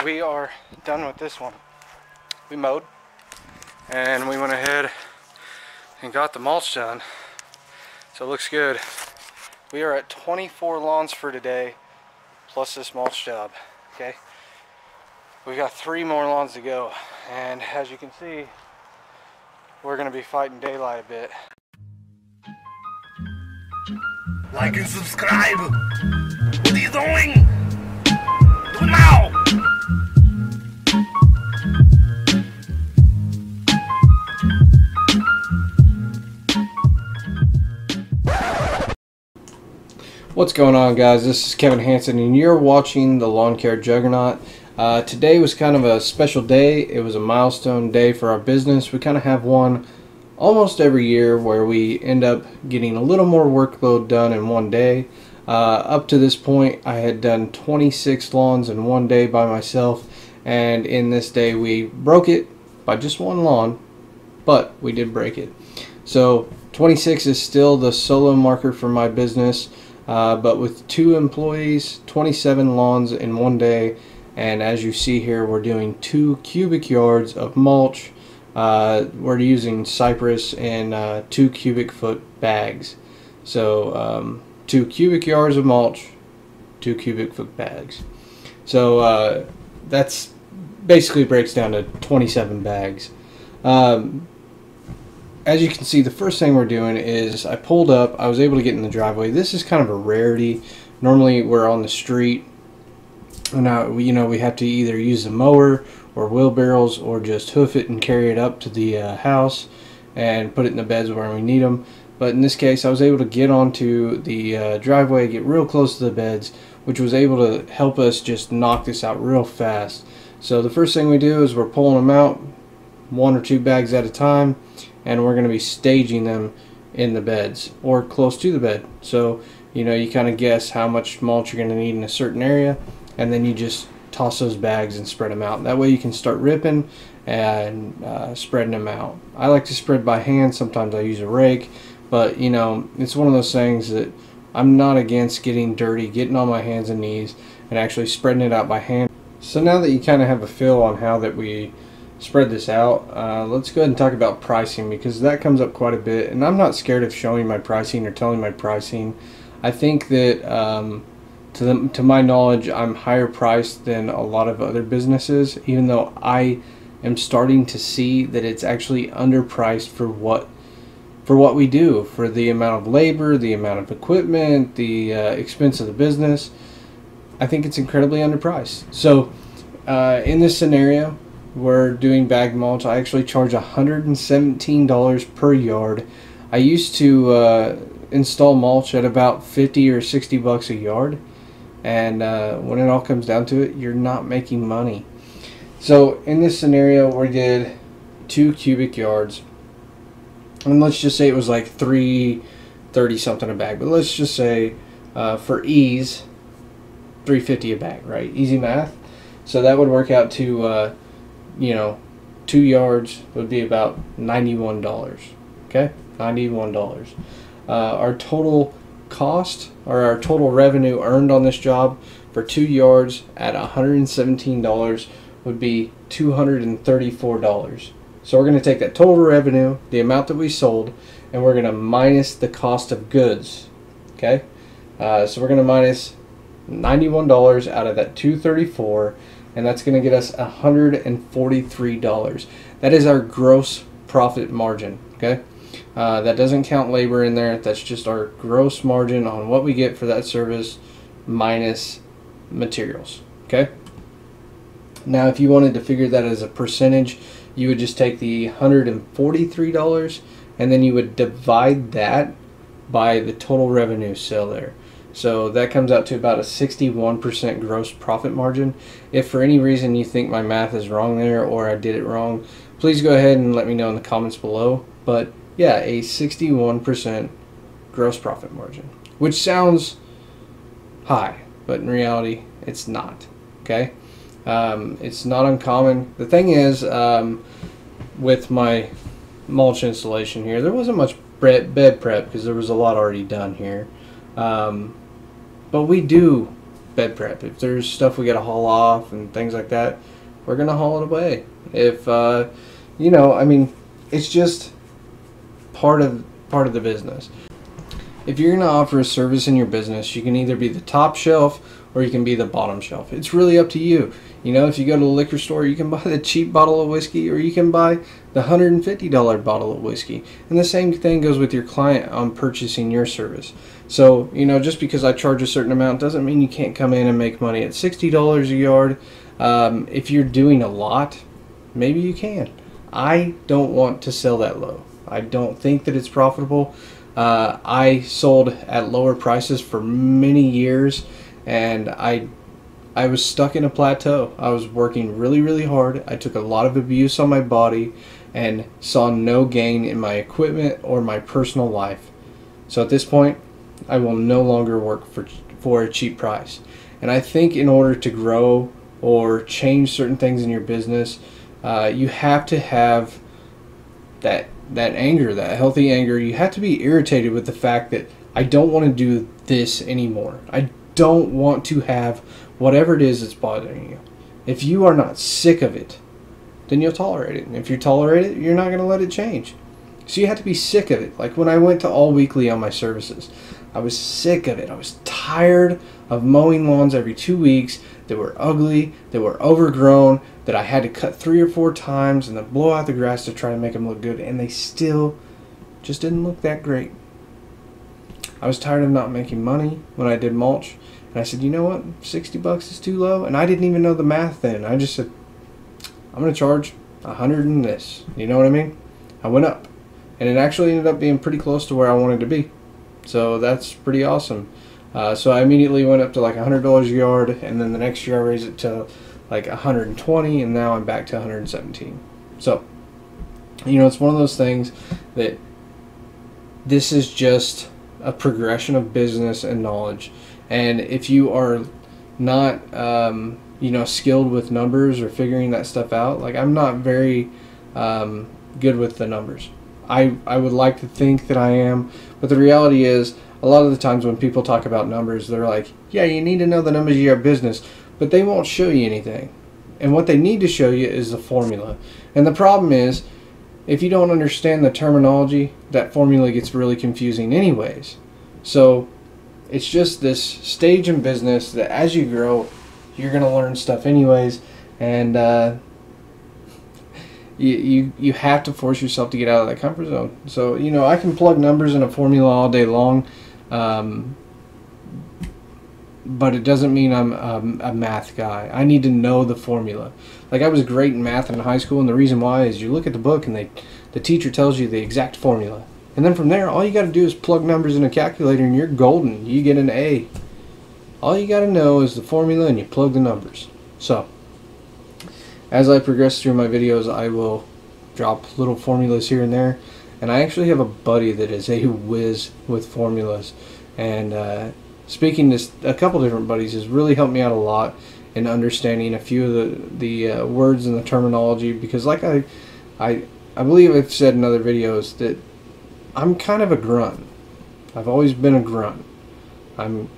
we are done with this one. We mowed and we went ahead and got the mulch done, so it looks good. We are at 24 lawns for today plus this mulch job. Okay, we got 3 more lawns to go, and as you can see, we're going to be fighting daylight a bit. Like and subscribe. What are you doing? Do it now. What's going on, guys? This is Kevin Hansen and you're watching the Lawn Care Juggernaut. Today was kind of a special day. It was a milestone day for our business. We kind of have one almost every year where we end up getting a little more workload done in one day. Up to this point, I had done 26 lawns in one day by myself, and in this day we broke it by just one lawn, but we did break it. So 26 is still the solo marker for my business. But with 2 employees, 27 lawns in one day, and as you see here, we're doing 2 cubic yards of mulch. We're using cypress in 2 cubic foot bags. So 2 cubic yards of mulch, 2 cubic foot bags. So that's basically breaks down to 27 bags. As you can see, the first thing we're doing is I pulled up. I was able to get in the driveway. This is kind of a rarity. Normally we're on the street. Now, we have to either use a mower or wheelbarrows or just hoof it and carry it up to the house and put it in the beds where we need them. But in this case, I was able to get onto the driveway, get real close to the beds, which was able to help us just knock this out real fast. So the first thing we do is we're pulling them out 1 or 2 bags at a time, and we're going to be staging them in the beds or close to the bed. So you kind of guess how much mulch you're going to need in a certain area, and then you just toss those bags and spread them out. That way you can start ripping and spreading them out. I like to spread by hand. Sometimes I use a rake, but it's one of those things that I'm not against getting dirty, getting on my hands and knees and actually spreading it out by hand. So now that you kind of have a feel on how that we spread this out, let's go ahead and talk about pricing, because that comes up quite a bit, and I'm not scared of showing my pricing or telling my pricing. I think that to my knowledge, I'm higher priced than a lot of other businesses, even though I am starting to see that it's actually underpriced for what we do, for the amount of labor, the amount of equipment, the expense of the business. I think it's incredibly underpriced. So in this scenario, we're doing bag mulch. I actually charge $117 per yard. I used to install mulch at about 50 or 60 bucks a yard, and when it all comes down to it, you're not making money. So in this scenario, we did 2 cubic yards, and let's just say it was like $3.30 something a bag, but let's just say for ease, $3.50 a bag, right? Easy math. So that would work out to 2 yards would be about $91. Okay, $91. Our total cost, or our total revenue earned on this job for 2 yards at $117 would be $234. So we're going to take that total revenue, the amount that we sold, and we're going to minus the cost of goods. Okay, so we're going to minus $91 out of that $234, and that's going to get us $143. That is our gross profit margin. Okay, that doesn't count labor in there. That's just our gross margin on what we get for that service minus materials. Okay, now if you wanted to figure that as a percentage, you would just take the $143 and then you would divide that by the total revenue sale there. So that comes out to about a 61% gross profit margin. If for any reason you think my math is wrong there, or I did it wrong, please go ahead and let me know in the comments below. But yeah, a 61% gross profit margin, which sounds high, but in reality it's not. Okay, it's not uncommon. The thing is, with my mulch installation here, there wasn't much bed prep because there was a lot already done here. But we do bed prep. If there's stuff we got to haul off and things like that, we're gonna haul it away. If you know, I mean, it's just part of the business. If you're gonna offer a service in your business, you can either be the top shelf or you can be the bottom shelf. It's really up to you. You know, if you go to a liquor store, you can buy the cheap bottle of whiskey or you can buy the $150 bottle of whiskey. And the same thing goes with your client on purchasing your service. So, you know, just because I charge a certain amount doesn't mean you can't come in and make money at $60 a yard. If you're doing a lot, maybe you can. I don't want to sell that low. I don't think that it's profitable. I sold at lower prices for many years, and I was stuck in a plateau. I was working really, really hard. I took a lot of abuse on my body and saw no gain in my equipment or my personal life. So at this point, I will no longer work for a cheap price. And I think in order to grow or change certain things in your business, you have to have that anger, that healthy anger. You have to be irritated with the fact that I don't want to do this anymore. I don't want to have whatever it is that's bothering you. If you are not sick of it, then you'll tolerate it. And if you tolerate it, you're not going to let it change. So you have to be sick of it. Like when I went to all weekly on my services, I was sick of it. I was tired of mowing lawns every 2 weeks that were ugly, that were overgrown, that I had to cut 3 or 4 times and then blow out the grass to try to make them look good, and they still just didn't look that great. I was tired of not making money when I did mulch, and I said, you know what, $60 is too low, and I didn't even know the math then. I just said, I'm going to charge $100 in this. You know what I mean? I went up, and it actually ended up being pretty close to where I wanted to be. So that's pretty awesome. So I immediately went up to like $100 a yard, and then the next year I raised it to like 120, and now I'm back to 117. So, you know, it's one of those things that this is just a progression of business and knowledge. And if you are not, you know, skilled with numbers or figuring that stuff out, like I'm not very good with the numbers. I would like to think that I am, but the reality is a lot of the times when people talk about numbers, they're like, yeah, you need to know the numbers of your business, but they won't show you anything. And what they need to show you is the formula. And the problem is, if you don't understand the terminology, that formula gets really confusing anyways. So it's just this stage in business that as you grow, you're going to learn stuff anyways, and you have to force yourself to get out of that comfort zone. So, you know, I can plug numbers in a formula all day long, but it doesn't mean I'm a math guy. I need to know the formula. Like I was great in math in high school, and the reason why is you look at the book and the teacher tells you the exact formula. And then from there, all you got to do is plug numbers in a calculator and you're golden. You get an A. All you got to know is the formula and you plug the numbers. So, as I progress through my videos, I will drop little formulas here and there. And I actually have a buddy that is a whiz with formulas. And speaking to a couple different buddies has really helped me out a lot in understanding a few of the words and the terminology. Because like I believe I've said in other videos that I'm kind of a grunt. I've always been a grunt. I'm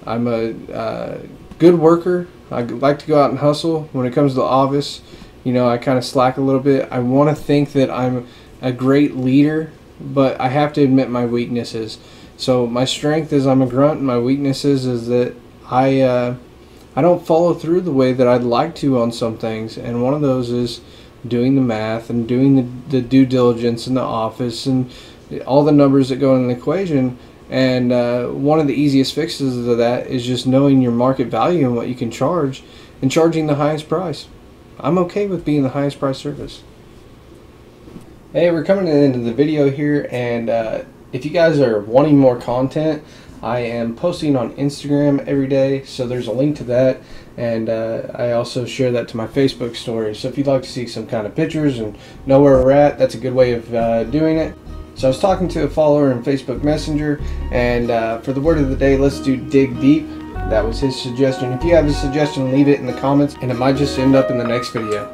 a good worker. I like to go out and hustle. When it comes to the office, you know, I kind of slack a little bit. I want to think that I'm a great leader, but I have to admit my weaknesses. So my strength is I'm a grunt, and my weaknesses is that I don't follow through the way that I'd like to on some things. And one of those is doing the math and doing the due diligence in the office and all the numbers that go in the equation. And one of the easiest fixes of that is just knowing your market value and what you can charge and charging the highest price. I'm okay with being the highest price service. Hey, we're coming to the end of the video here, and if you guys are wanting more content, I am posting on Instagram every day, so there's a link to that, and I also share that to my Facebook story. So if you'd like to see some kind of pictures and know where we're at, that's a good way of doing it. So I was talking to a follower in Facebook Messenger, and for the word of the day, let's do dig deep. That was his suggestion. If you have a suggestion, leave it in the comments, and it might just end up in the next video.